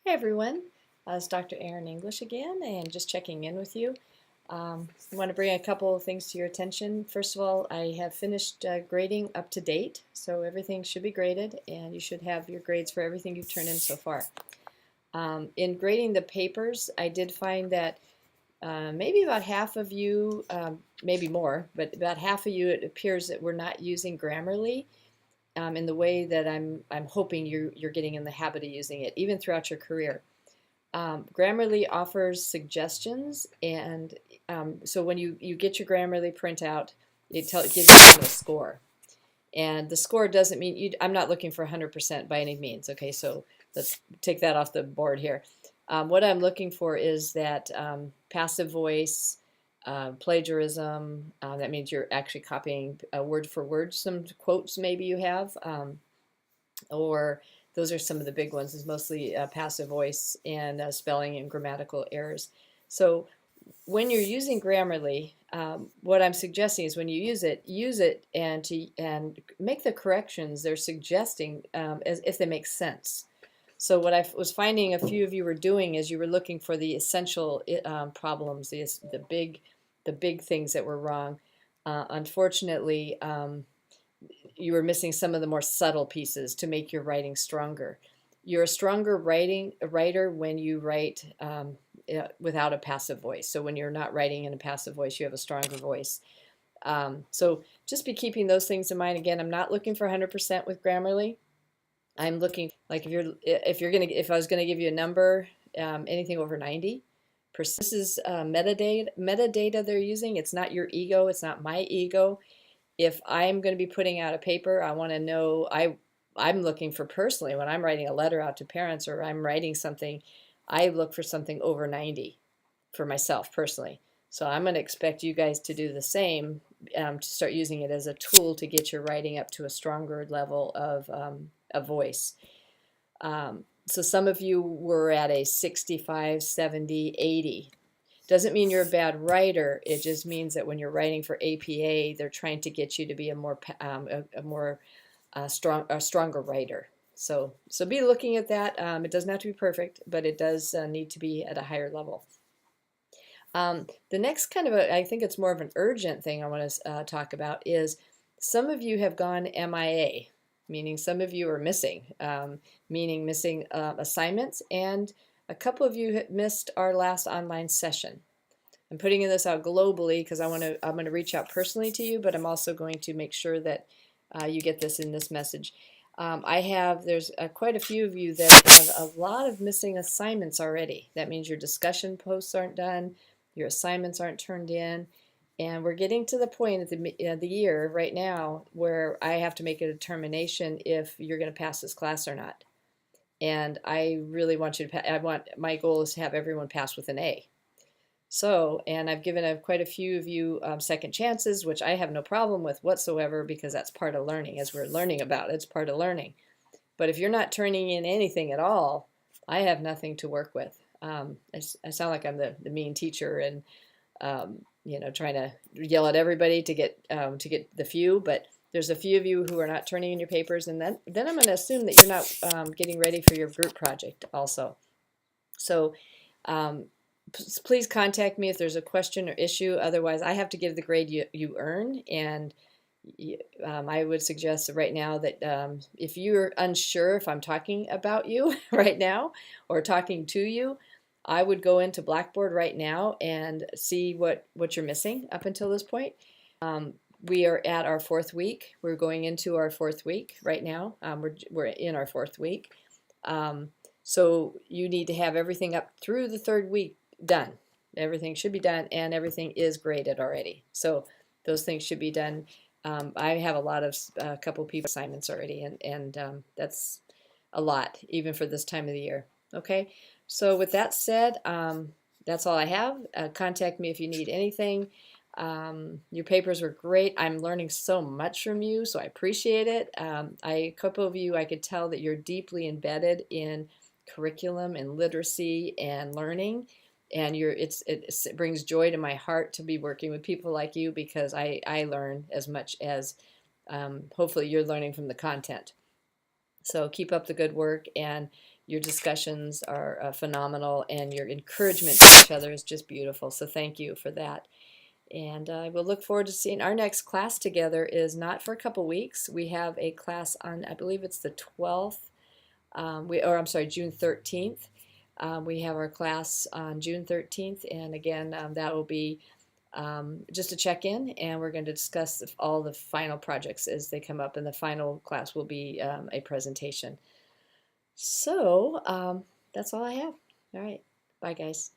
Hey everyone, it's Dr. Erin English again, and just checking in with you. I want to bring a couple of things to your attention. First of all, I have finished grading up to date, so everything should be graded, and you should have your grades for everything you've turned in so far. In grading the papers, I did find that maybe about half of you, maybe more, but about half of you, it appears that we're not using Grammarly in the way that I'm hoping you're getting in the habit of using it, even throughout your career. Grammarly offers suggestions, and so when you get your Grammarly printout, it gives you a score. And the score doesn't mean I'm not looking for 100% by any means. Okay, so let's take that off the board here. What I'm looking for is that passive voice, plagiarism. That means you're actually copying word for word some quotes maybe you have, or those are some of the big ones, is mostly passive voice and spelling and grammatical errors. So when you're using Grammarly, what I'm suggesting is when you use it and make the corrections they're suggesting as if they make sense. So what I was finding a few of you were doing is you were looking for the essential problems, the big things that were wrong. Unfortunately, you were missing some of the more subtle pieces to make your writing stronger. You're a stronger writer when you write without a passive voice. So when you're not writing in a passive voice, you have a stronger voice. So just be keeping those things in mind. Again, I'm not looking for 100% with Grammarly. I'm looking, like, if I was gonna give you a number, anything over 90%. This is metadata they're using. It's not your ego. It's not my ego. If I'm going to be putting out a paper, I want to know, I'm looking for, personally, when I'm writing a letter out to parents or I'm writing something, I look for something over 90 for myself personally. So I'm going to expect you guys to do the same, to start using it as a tool to get your writing up to a stronger level of a voice. So some of you were at a 65, 70, 80. Doesn't mean you're a bad writer. It just means that when you're writing for APA, they're trying to get you to be a more stronger writer. So be looking at that. It doesn't have to be perfect, but it does need to be at a higher level. The next kind of I think it's more of an urgent thing I want to talk about is some of you have gone MIA, meaning some of you are missing, meaning missing assignments, and a couple of you missed our last online session. I'm putting this out globally because I'm going to reach out personally to you, but I'm also going to make sure that you get this in this message. There's quite a few of you that have a lot of missing assignments already. That means your discussion posts aren't done, your assignments aren't turned in, and we're getting to the point at the year right now where I have to make a determination if you're going to pass this class or not. And I really want you to my goal is to have everyone pass with an A. So, and I've given quite a few of you second chances, which I have no problem with whatsoever, because that's part of learning. As we're learning about, it's part of learning. But if you're not turning in anything at all, I have nothing to work with. I sound like I'm the mean teacher and trying to yell at everybody to get the few, but there's a few of you who are not turning in your papers, and then I'm going to assume that you're not getting ready for your group project also. So please contact me if there's a question or issue. Otherwise, I have to give the grade you earn, and I would suggest right now that if you're unsure if I'm talking about you right now or talking to you, I would go into Blackboard right now and see what you're missing up until this point. We are at our 4th week. We're going into our 4th week right now. We're in our 4th week. So you need to have everything up through the 3rd week done. Everything should be done, and everything is graded already. So those things should be done. I have a couple people assignments already, and that's a lot, even for this time of the year. Okay, so with that said, that's all I have. Contact me if you need anything. Your papers were great. I'm learning so much from you, so I appreciate it. A couple of you, I could tell that you're deeply embedded in curriculum and literacy and learning, and it brings joy to my heart to be working with people like you, because I learn as much as hopefully you're learning from the content. So keep up the good work, and your discussions are phenomenal, and your encouragement to each other is just beautiful. So thank you for that. And I will look forward to seeing our next class together is not for a couple weeks. We have a class on, I believe it's the 12th, or I'm sorry, June 13th. We have our class on June 13th, and again, that will be just a check-in, and we're going to discuss all the final projects as they come up, and the final class will be a presentation. So that's all I have. All right. Bye, guys.